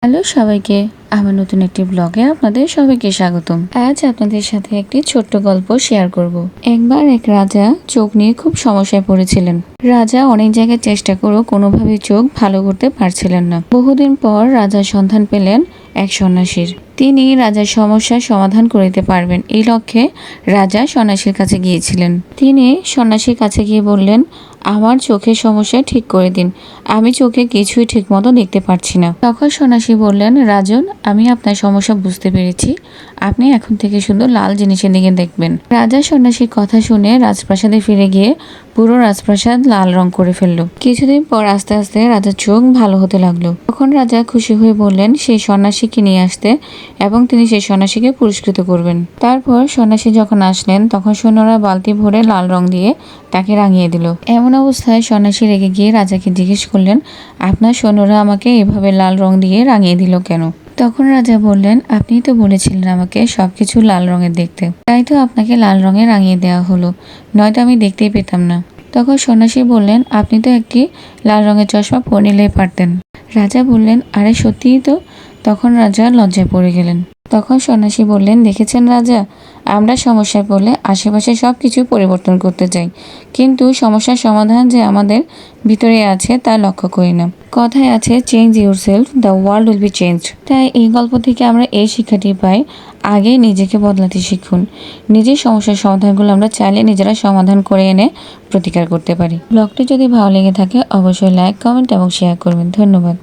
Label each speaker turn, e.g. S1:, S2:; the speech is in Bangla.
S1: হ্যালো সবাইকে, আমার নতুন একটি ব্লগে আপনাদের সবাইকে স্বাগতম। আজ আপনাদের সাথে একটি ছোট্ট গল্প শেয়ার করব। একবার এক রাজা চোখ নিয়ে খুব সমস্যায় পড়েছিলেন। রাজা অনেক জায়গায় চেষ্টা করেও কোনোভাবেই চোখ ভালো করতে পারছিলেন না। বহুদিন পর রাজা সন্ধান পেলেন এক সন্ন্যাসীর। তিনি রাজার সমস্যার সমাধান করিতে পারবেন এই লক্ষ্যে রাজা সন্ন্যাসীর কাছে গিয়েছিলেন। তিনি সন্ন্যাসীর কাছে গিয়ে বললেন, আমার চোখের সমস্যা ঠিক করে দিন, আমি চোখে কিছুই ঠিক মতো দেখতে পারছি না। তখন সন্ন্যাসী বললেন, রাজন, আমি আপনার সমস্যা বুঝতে পেরেছি, আপনি এখন থেকে শুধু লাল জিনিসের দিকে দেখবেন। রাজা সন্ন্যাসীর কথা শুনে রাজপ্রাসাদে ফিরে গিয়ে পুরো রাজপ্রাসাদ লাল রং করে ফেললো। কিছুদিন পর আস্তে আস্তে রাজার চোখ ভালো হতে লাগলো। তখন রাজা খুশি হয়ে বললেন সেই সন্ন্যাসীকে নিয়ে আসতে এবং তিনি সেই সন্ন্যাসীকে পুরস্কৃত করবেন। তারপর সন্ন্যাসী যখন আসলেন তখন সৈন্যরা বালতি ভরে লাল রং দিয়ে তাকে রাঙিয়ে দিল। এমন অবস্থায় সন্ন্যাসী রেগে গিয়ে রাজাকে জিজ্ঞেস করলেন, আপনার সৈন্যরা আমাকে এভাবে লাল রং দিয়ে রাঙিয়ে দিল কেন? তখন রাজা বললেন, আপনিই তো বলেছিলেন আমাকে সবকিছু লাল রঙের দেখতে, তাই তো আপনাকে লাল রঙে রাঙিয়ে দেওয়া হলো, নয়তো আমি দেখতেই পেতাম না। তখন সন্ন্যাসী বললেন, আপনি তো একটি লাল রঙের চশমা পরে নিলেই পারতেন। রাজা বললেন, আরে সত্যিই তো। তখন রাজা লজ্জায় পড়ে গেলেন। তখন সন্ন্যাসী বললেন, দেখেছেন রাজা, আমরা সমস্যায় পড়লে আশেপাশে সব কিছু পরিবর্তন করতে চাই, কিন্তু সমস্যার সমাধান যে আমাদের ভিতরে আছে তা লক্ষ্য করি না। কথায় আছে, change your self, the world will be change. তাই এই গল্প থেকে আমরা এই শিক্ষাটি পাই, আগে নিজেকে বদলাতে শিখুন। নিজের সমস্যার সমাধানগুলো আমরা চাইলে নিজেরা সমাধান করে এনে প্রতিকার করতে পারি। ব্লগটি যদি ভালো লেগে থাকে অবশ্যই লাইক, কমেন্ট এবং শেয়ার করবেন। ধন্যবাদ।